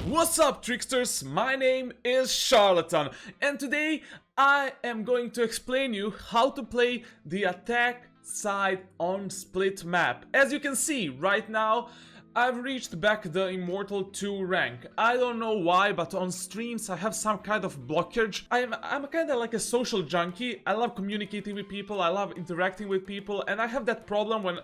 What's up, tricksters? My name is Charlatan, and today I am going to explain you how to play the attack side on split map. As you can see right now, I've reached back the Immortal 2 rank. I don't know why, but on streams I have some kind of blockage. I'm kind of like a social junkie. I love communicating with people, I love interacting with people, and I have that problem when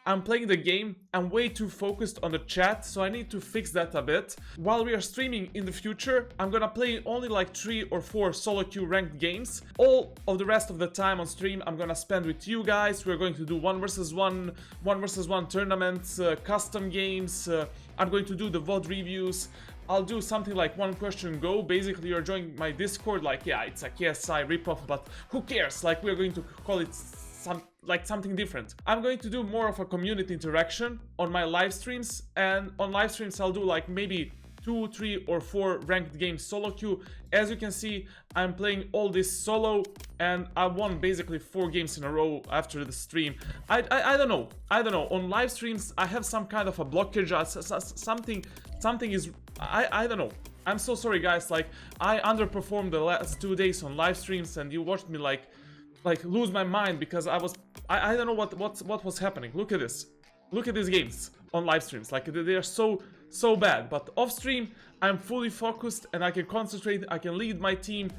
I'm playing the game. I'm way too focused on the chat, so I need to fix that a bit. While we are streaming in the future, I'm gonna play only like 3 or 4 solo queue ranked games. All of the rest of the time on stream I'm gonna spend with you guys. We're going to do 1 versus 1 tournaments, custom games. I'm going to do the VOD reviews. I'll do something like one question go. Basically, you're joining my Discord, like, yeah, it's a KSI ripoff, but who cares? Like, we're going to call it something different. I'm going to do more of a community interaction on my live streams, and on live streams I'll do like maybe 2, 3 or 4 ranked games solo queue. As you can see, I'm playing all this solo, and I won basically 4 games in a row after the stream. I don't know. On live streams I have some kind of a blockage. Something is, I don't know. I'm so sorry, guys. Like, I underperformed the last 2 days on live streams, and you watched me like lose my mind because I don't know what was happening. Look at this. Look at these games on live streams. Like, they are so bad. But off stream, I'm fully focused and I can concentrate. I can lead my team.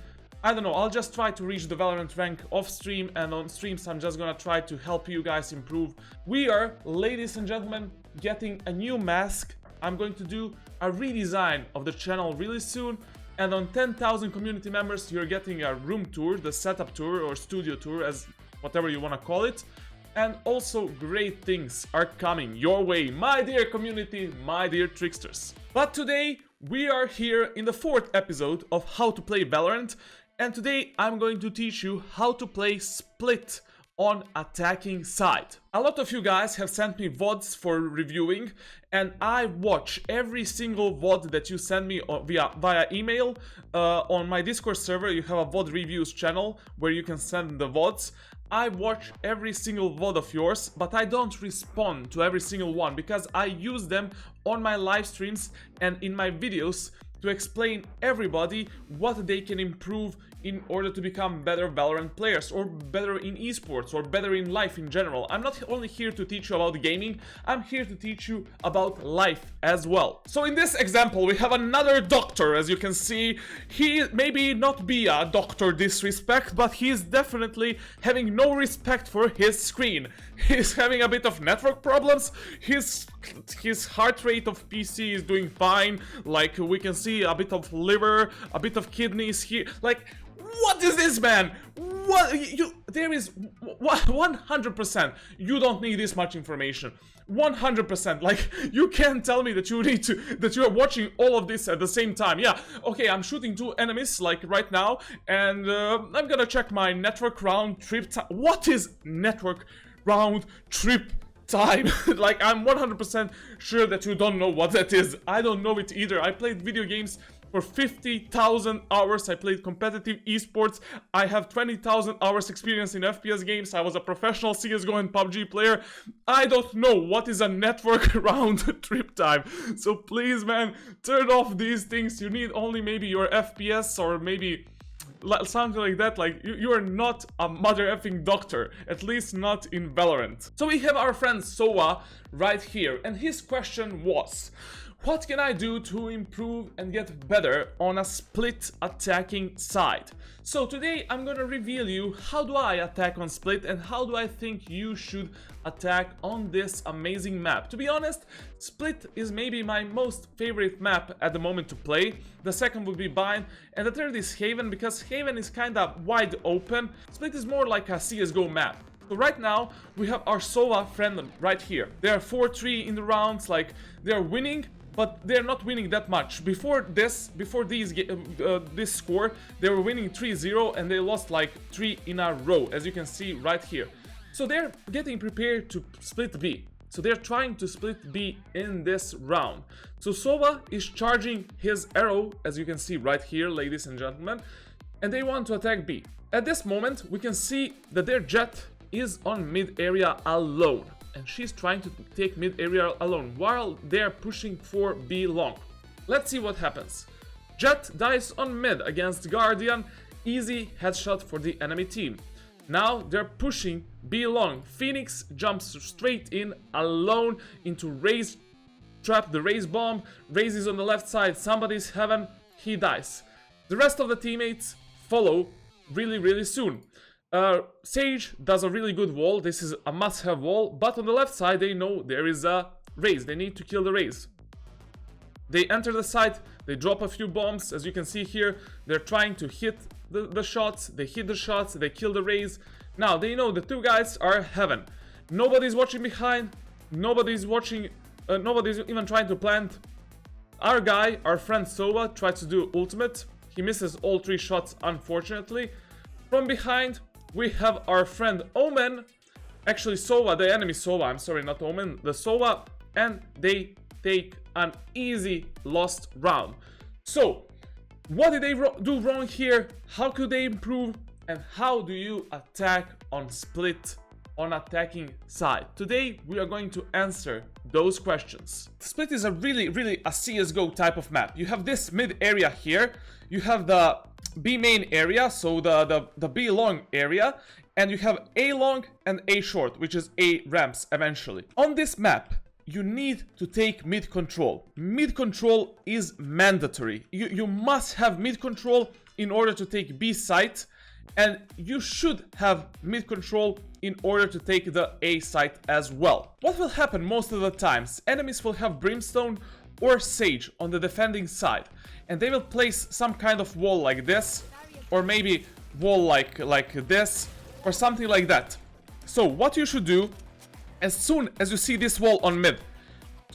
I don't know. I'll just try to reach the Valorant rank off stream, and on streams I'm just gonna try to help you guys improve. We are, ladies and gentlemen, getting a new mask. I'm going to do a redesign of the channel really soon. And on 10,000 community members, you're getting a room tour, the setup tour or studio tour, as whatever you want to call it. And also great things are coming your way, my dear community, my dear tricksters. But today we are here in the 4th episode of How to Play Valorant. And today I'm going to teach you how to play split on attacking side. A lot of you guys have sent me VODs for reviewing, and I watch every single VOD that you send me via email. On my Discord server you have a VOD reviews channel where you can send the VODs. I watch every single VOD of yours, but I don't respond to every single one because I use them on my live streams and in my videos to explain everybody what they can improve in order to become better Valorant players, or better in esports, or better in life in general. I'm not only here to teach you about gaming, I'm here to teach you about life as well. So in this example we have another doctor. As you can see, he maybe not be a doctor disrespect, but he's definitely having no respect for his screen. He's having a bit of network problems. His heart rate of PC is doing fine. Like, we can see a bit of liver, a bit of kidneys here. Like, what is this, man? What there is 100%. You don't need this much information. 100%. Like, you can't tell me that you are watching all of this at the same time. Yeah, okay, I'm shooting 2 enemies like right now, and I'm gonna check my network round trip time. What is network round trip time? Like, I'm 100% sure that you don't know what that is. I don't know it either. I played video games for 50,000 hours. I played competitive esports. I have 20,000 hours experience in FPS games. I was a professional CSGO and PUBG player. I don't know what is a network round trip time. So please, man, turn off these things. You need only maybe your FPS or maybe something like that. Like, you are not a mother effing doctor, at least not in Valorant. So we have our friend Sova right here, and his question was, what can I do to improve and get better on a split attacking side? So today I'm gonna reveal you how do I attack on split and how do I think you should attack on this amazing map. To be honest, split is maybe my most favorite map at the moment to play. The second would be Bind, and the third is Haven, because Haven is kinda wide open. Split is more like a CSGO map. So right now we have our Sova friend right here. They are 4-3 in the rounds. Like, they're winning, but they're not winning that much. Before this score, they were winning 3-0 and they lost like 3 in a row, as you can see right here. So they're getting prepared to split B. So they're trying to split B in this round. So Sova is charging his arrow, as you can see right here, ladies and gentlemen, and they want to attack B. At this moment, we can see that their Jett is on mid area alone. and she's trying to take mid area alone while they're pushing for B long. Let's see what happens. Jett dies on mid against Guardian. Easy headshot for the enemy team. Now they're pushing B long. Phoenix jumps straight in alone into Raze trap, the Raze bomb. Raze is on the left side. Somebody's heaven. He dies. The rest of the teammates follow really soon. Sage does a really good wall. This is a must-have wall. But on the left side, they know there is a Raze. They need to kill the Raze. They enter the site. They drop a few bombs. As you can see here, they're trying to hit the shots. They hit the shots. They kill the Raze. Now, they know the two guys are heaven. Nobody's watching behind. Nobody's watching. Nobody's even trying to plant. Our guy, our friend Sova, tries to do ultimate. He misses all 3 shots, unfortunately. From behind, we have our friend Omen. Actually, Sova, the enemy Sova. I'm sorry, not Omen. The Sova. And they take an easy lost round. So, what did they do wrong here? How could they improve? And how do you attack on split on attacking side? Today we are going to answer those questions. Split is a really a CSGO type of map. You have this mid area here. You have the B main area, so the B long area, and you have A long and A short, which is A ramps eventually. On this map, you need to take mid control. Mid control is mandatory. You must have mid control in order to take B site, and you should have mid control in order to take the A site as well. What will happen most of the times? Enemies will have Brimstone or Sage on the defending side, and they will place some kind of wall like this, or maybe wall like this, or something like that. So what you should do, as soon as you see this wall on mid,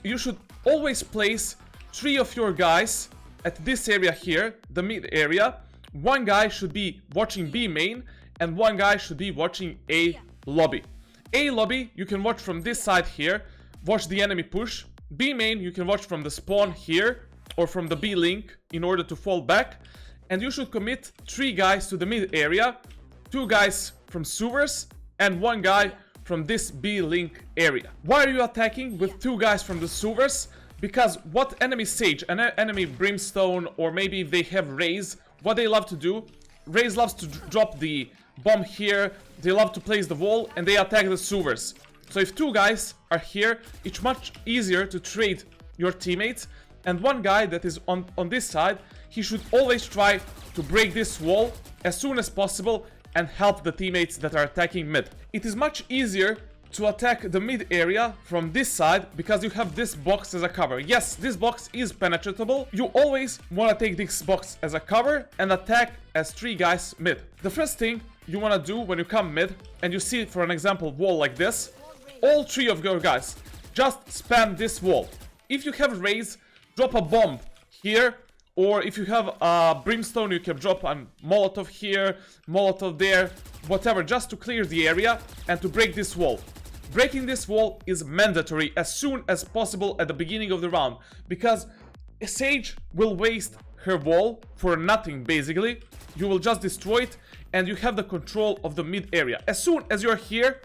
you should always place 3 of your guys at this area here, the mid area. One guy should be watching B main, and one guy should be watching A lobby. A lobby, you can watch from this side here, watch the enemy push. B main, you can watch from the spawn here, or from the B link, in order to fall back. And you should commit 3 guys to the mid area, 2 guys from sewers, and 1 guy from this B link area. Why are you attacking with 2 guys from the sewers? Because what enemy Sage, an enemy Brimstone, or maybe if they have Raze, what they love to do, Raze loves to drop the bomb here, they love to place the wall, and they attack the sewers. So if 2 guys are here, it's much easier to trade your teammates, and 1 guy that is on this side, he should always try to break this wall as soon as possible and help the teammates that are attacking mid. It is much easier to attack the mid area from this side because you have this box as a cover. Yes, this box is penetratable. You always want to take this box as a cover and attack as 3 guys mid. The first thing you want to do when you come mid and you see, for an example, wall like this, all 3 of your guys just spam this wall. If you have Raze, drop a bomb here, or if you have a Brimstone, you can drop a Molotov here, Molotov there, whatever, just to clear the area and to break this wall. Breaking this wall is mandatory as soon as possible at the beginning of the round, because Sage will waste her wall for nothing basically. You will just destroy it and you have the control of the mid area. As soon as you're here,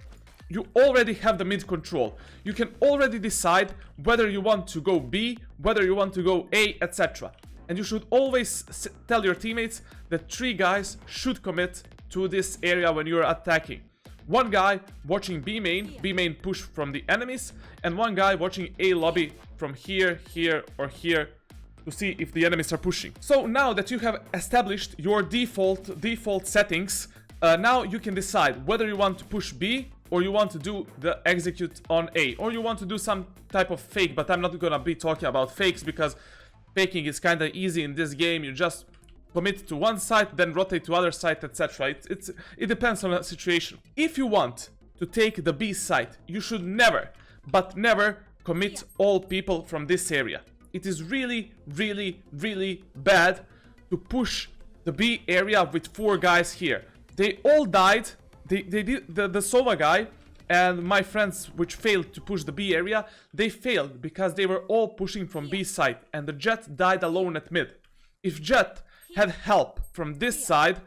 you already have the mid control. You can already decide whether you want to go B, whether you want to go A, etc. And you should always tell your teammates that 3 guys should commit to this area when you're attacking. 1 guy watching B main push from the enemies, and 1 guy watching A lobby from here, here, or here to see if the enemies are pushing. So now that you have established your default settings, now you can decide whether you want to push B or you want to do the execute on A, or you want to do some type of fake, but I'm not gonna be talking about fakes because faking is kind of easy in this game. You just commit to one side, then rotate to other side, etc. It depends on the situation. If you want to take the B side, you should never, but never commit all people from this area. It is really bad to push the B area with 4 guys here. They all died. They did the Sova guy and my friends which failed to push the B area, they failed because they were all pushing from B side and the Jett died alone at mid. If Jett had help from this side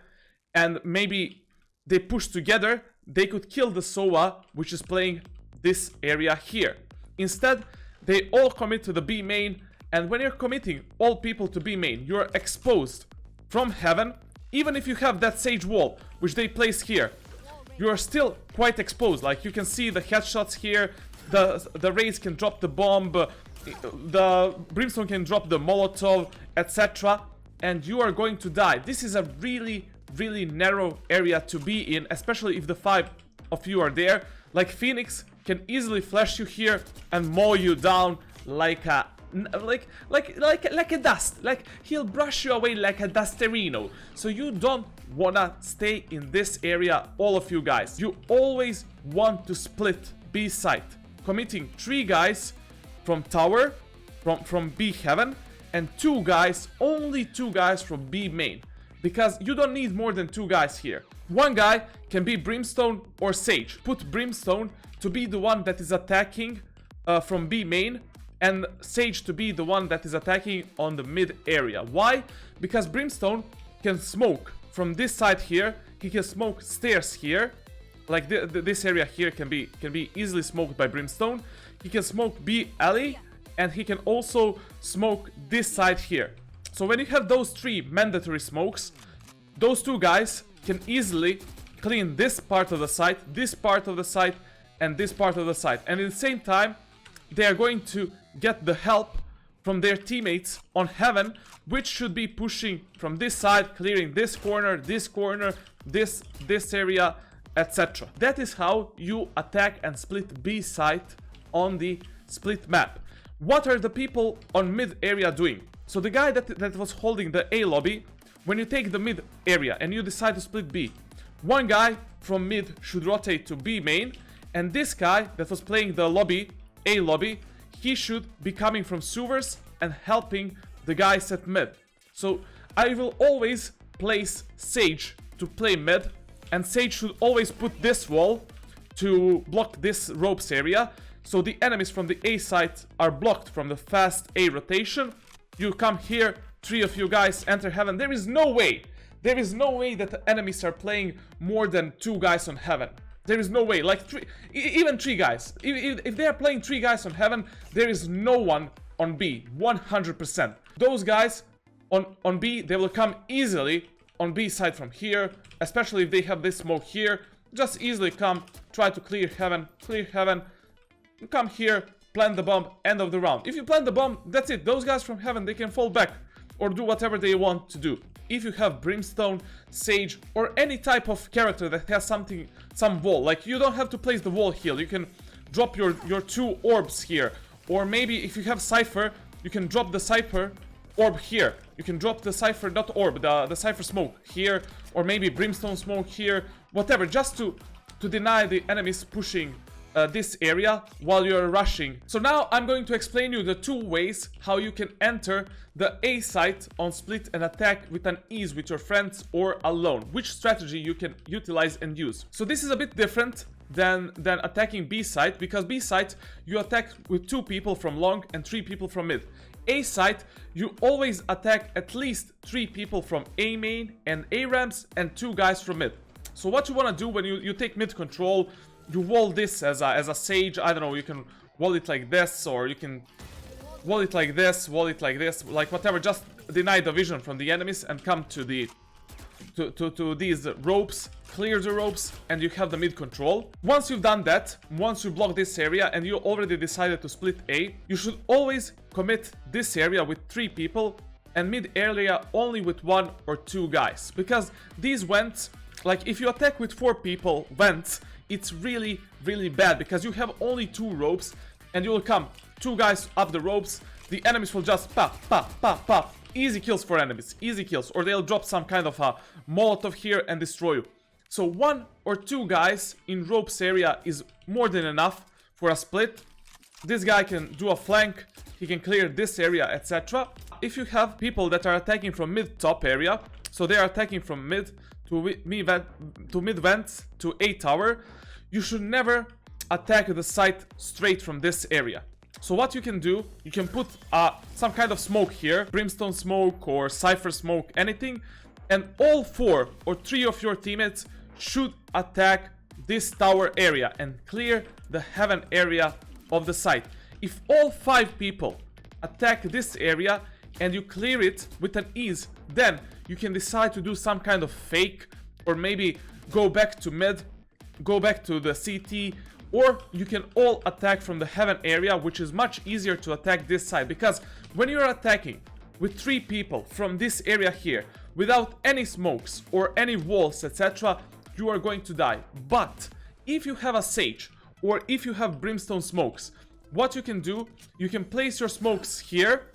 and maybe they pushed together, they could kill the Sova which is playing this area here. Instead, they all commit to the B main And when you're committing all people to B main, you're exposed from heaven. Even if you have that sage wall, which they place here, you are still quite exposed. Like, you can see the headshots here, the Raze can drop the bomb, the Brimstone can drop the Molotov, etc. And you are going to die. This is a really, really narrow area to be in, especially if the 5 of you are there. Like, Phoenix can easily flash you here and mow you down like a dust. Like, he'll brush you away like a dusterino. So you don't wanna stay in this area, all of you guys. You always want to split B site, committing 3 guys from tower, from B heaven, and 2 guys, only 2 guys from B main. Because you don't need more than 2 guys here. 1 guy can be Brimstone or Sage. Put Brimstone to be the one that is attacking from B main, and Sage to be the one that is attacking on the mid area. Why? Because Brimstone can smoke from this side here. He can smoke stairs here. Like this area here can be easily smoked by Brimstone. He can smoke B alley, and he can also smoke this side here. So when you have those 3 mandatory smokes, those 2 guys can easily clean this part of the site, this part of the site, and this part of the site. And at the same time, they are going to get the help from their teammates on heaven, which should be pushing from this side, clearing this corner, this area, etc. That is how you attack and split B site on the split map. What are the people on mid area doing? So the guy that was holding the A lobby, when you take the mid area and you decide to split B, 1 guy from mid should rotate to B main, and this guy that was playing the lobby, A lobby, he should be coming from sewers and helping the guys at mid. So I will always place Sage to play mid, and Sage should always put this wall to block this ropes area, so the enemies from the A side are blocked from the fast A rotation. You come here, 3 of you guys enter heaven. There is no way that the enemies are playing more than 2 guys on heaven. There is no way. Like, even 3 guys. If they are playing 3 guys on heaven, there is no one on B, 100%. Those guys on B, they will come easily on B side from here, especially if they have this smoke here. Just easily come, try to clear heaven, come here, plant the bomb, end of the round. If you plant the bomb, that's it. Those guys from heaven, they can fall back or do whatever they want to do. If you have Brimstone, Sage, or any type of character that has some wall, like, you don't have to place the wall heal. You can drop your 2 orbs here. Or maybe if you have Cypher, you can drop the Cypher orb here. You can drop the Cypher, not orb, the Cypher smoke here. Or maybe Brimstone smoke here. Whatever, just to deny the enemies pushing this area while you're rushing. So now I'm going to explain you the 2 ways how you can enter the A site on split and attack with an ease with your friends or alone. Which strategy you can utilize and use. So this is a bit different than attacking B site, because B site you attack with 2 people from long and 3 people from mid. A site you always attack at least 3 people from A main and A ramps and 2 guys from mid. So what you want to do when you take mid control, you wall this as a Sage. I don't know, you can wall it like this, or you can wall it like this, like whatever. Just deny the vision from the enemies and come to these ropes, clear the ropes, and you have the mid control. Once you've done that, once you block this area and you already decided to split A, you should always commit this area with 3 people and mid area only with 1 or 2 guys. Because these vents, like, if you attack with 4 people vents, it's really, really bad, because you have only 2 ropes and you will come 2 guys up the ropes. The enemies will just pop, pop, pop, pop. Easy kills for enemies, easy kills. Or they'll drop some kind of a Molotov here and destroy you. So 1 or 2 guys in ropes area is more than enough for a split. This guy can do a flank, he can clear this area, etc. If you have people that are attacking from mid top area, so they are attacking from mid to mid vents to A tower, you should never attack the site straight from this area. So what you can do, you can put some kind of smoke here, Brimstone smoke or Cypher smoke, anything, and all 4 or 3 of your teammates should attack this tower area and clear the heaven area of the site. If all 5 people attack this area and you clear it with an ease, then you can decide to do some kind of fake, or maybe go back to mid, go back to the CT, or you can all attack from the heaven area, which is much easier to attack this side, because when you're attacking with 3 people from this area here without any smokes or any walls, etc., you are going to die. But if you have a Sage or if you have Brimstone smokes, what you can do, you can place your smokes here,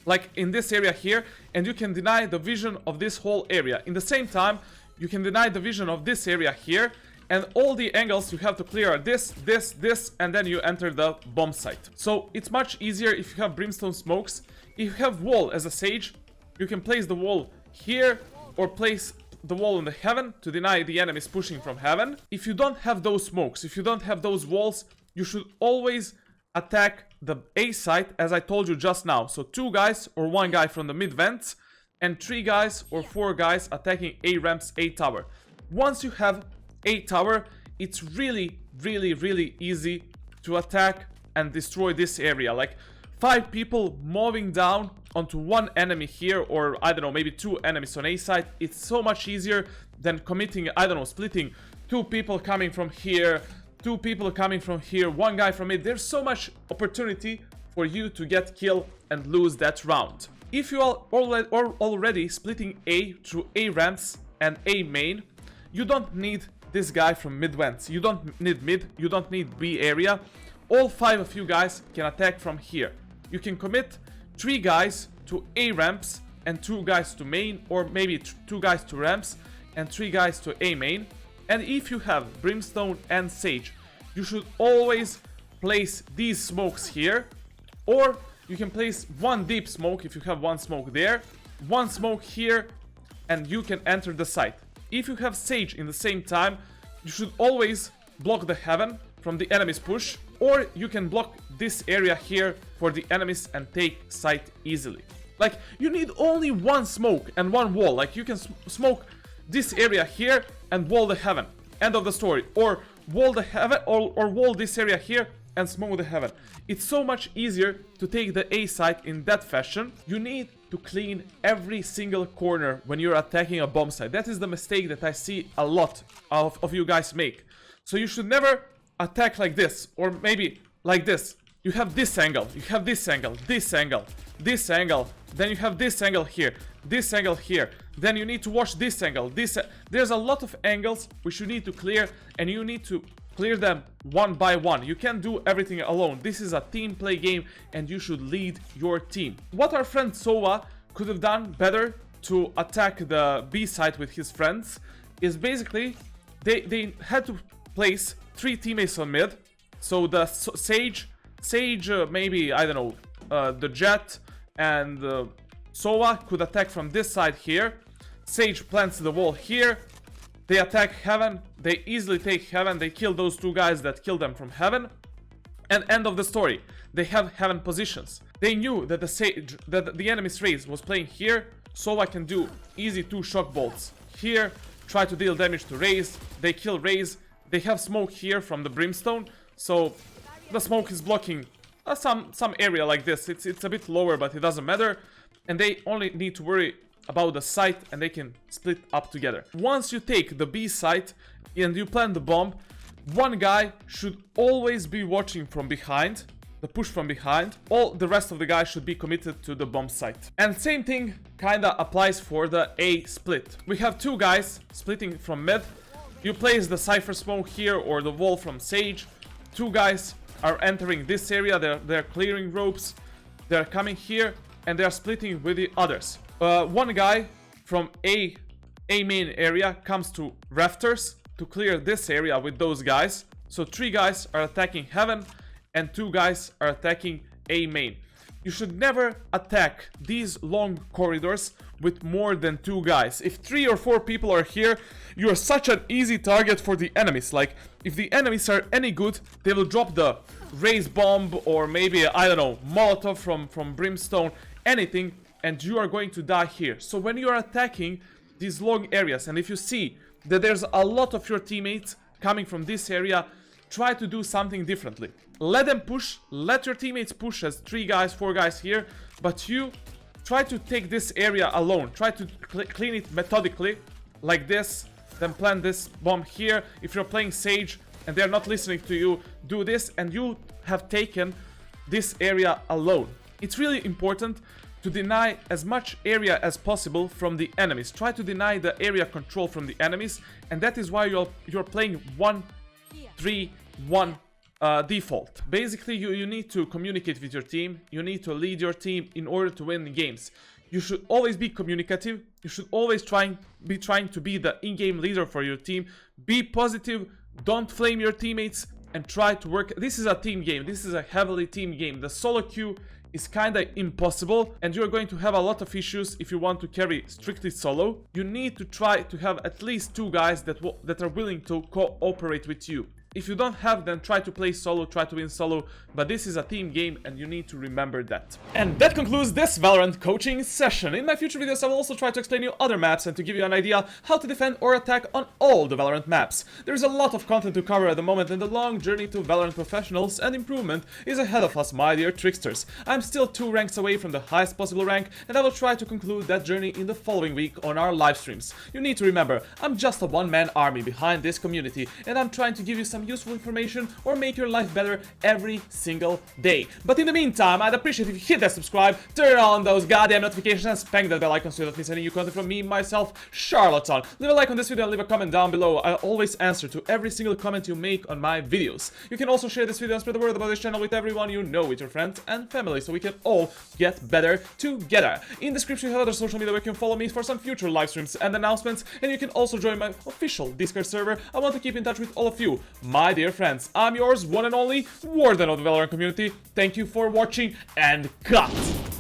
like in this area here, and you can deny the vision of this whole area. In the same time, you can deny the vision of this area here, and all the angles you have to clear are this, this, this, and then you enter the bomb site. So it's much easier if you have Brimstone smokes. If you have wall as a Sage, you can place the wall here, or place the wall in the heaven to deny the enemies pushing from heaven. If you don't have those smokes, if you don't have those walls, you should always attack the A site, as I told you just now. So 2 guys or 1 guy from the mid vents, and 3 guys or 4 guys attacking A ramps, A tower. Once you have A tower, it's really easy to attack and destroy this area. Like 5 people moving down onto 1 enemy here, or I don't know, maybe 2 enemies on A side. It's so much easier than committing, I don't know, splitting 2 people coming from here, 2 people coming from here, 1 guy from it. There's so much opportunity for you to get kill and lose that round. If you are already splitting A through A ramps and A main, you don't need this guy from mid vents. You don't need mid, you don't need B area. All 5 of you guys can attack from here. You can commit 3 guys to A ramps and 2 guys to main, or maybe 2 guys to ramps and 3 guys to A main. And if you have Brimstone and Sage, you should always place these smokes here, or you can place 1 deep smoke if you have 1 smoke there, 1 smoke here, and you can enter the site. If you have Sage in the same time, you should always block the heaven from the enemy's push, or you can block this area here for the enemies and take site easily. Like, you need only 1 smoke and 1 wall. Like, you can smoke this area here and wall the heaven. End of the story. Or wall the heaven, or wall this area here and smoke the heaven. It's so much easier to take the A site in that fashion. You need to clean every single corner when you're attacking a bomb site. That is the mistake that I see a lot of you guys make. So you should never attack like this, or maybe like this. You have this angle, you have this angle, this angle, this angle, then you have this angle here, this angle here, then you need to watch this angle, this. There's a lot of angles which you need to clear, and you need to clear them one by one. You can't do everything alone. This is a team play game, and you should lead your team. What our friend Sova could have done better to attack the B site with his friends is basically they had to place 3 teammates on mid. So the Sage, maybe, I don't know, the Jett and Sova could attack from this side here. Sage plants the wall here. They attack heaven. They easily take heaven. They kill those 2 guys that killed them from heaven. And end of the story. They have heaven positions. They knew that the enemy's Raze was playing here. Sova can do easy 2 shock bolts here. Try to deal damage to Raze. They kill Raze. They have smoke here from the Brimstone. So the smoke is blocking some area like this. It's a bit lower, but it doesn't matter. And they only need to worry about the site, and they can split up together. Once you take the B site and you plant the bomb, 1 guy should always be watching from behind, the push from behind. All the rest of the guys should be committed to the bomb site. And same thing kinda applies for the A split. We have 2 guys splitting from mid. You place the Cypher smoke here, or the wall from Sage. 2 guys are entering this area. They're clearing ropes. They're coming here, and they're splitting with the others. 1 guy from A main area comes to rafters to clear this area with those guys. So 3 guys are attacking heaven, and 2 guys are attacking A main. You should never attack these long corridors with more than 2 guys. If 3 or 4 people are here, you are such an easy target for the enemies. Like, if the enemies are any good, they will drop the Raze bomb, or maybe, I don't know, Molotov from Brimstone, anything, and you are going to die here. So when you are attacking these long areas, and if you see that there's a lot of your teammates coming from this area, try to do something differently. let them push, let your teammates push as 3 guys, 4 guys here, but you try to take this area alone. Try to clean it methodically, like this, then plant this bomb here. If you're playing Sage and they're not listening to you, do this, and you have taken this area alone. It's really important to deny as much area as possible from the enemies. Try to deny the area control from the enemies, and that is why you're playing 1-3-1 default. Basically, you need to communicate with your team. You need to lead your team in order to win the games. You should always be communicative. You should always be trying to be the in-game leader for your team. Be positive. Don't flame your teammates, and try to work. This is a team game. This is a heavily team game. The solo queue is kinda impossible, and you're going to have a lot of issues if you want to carry strictly solo. You need to try to have at least 2 guys that are willing to cooperate with you. If you don't have them, try to play solo, try to win solo, but this is a team game and you need to remember that. And that concludes this Valorant coaching session. In my future videos, I will also try to explain you other maps and to give you an idea how to defend or attack on all the Valorant maps. There is a lot of content to cover at the moment, and the long journey to Valorant professionals and improvement is ahead of us, my dear tricksters. I'm still 2 ranks away from the highest possible rank, and I will try to conclude that journey in the following week on our live streams. You need to remember, I'm just a one-man army behind this community, and I'm trying to give you some useful information or make your life better every single day. But in the meantime, I'd appreciate if you hit that subscribe, turn on those goddamn notifications, and spank that bell icon so you don't miss any new content from me, myself, Charlatan. Leave a like on this video and leave a comment down below. I always answer to every single comment you make on my videos. You can also share this video and spread the word about this channel with everyone you know, with your friends and family, so we can all get better together. In the description, you have other social media where you can follow me for some future live streams and announcements, and you can also join my official Discord server. I want to keep in touch with all of you, my dear friends. I'm yours, one and only, Warden of the Valorant community. Thank you for watching, and cut!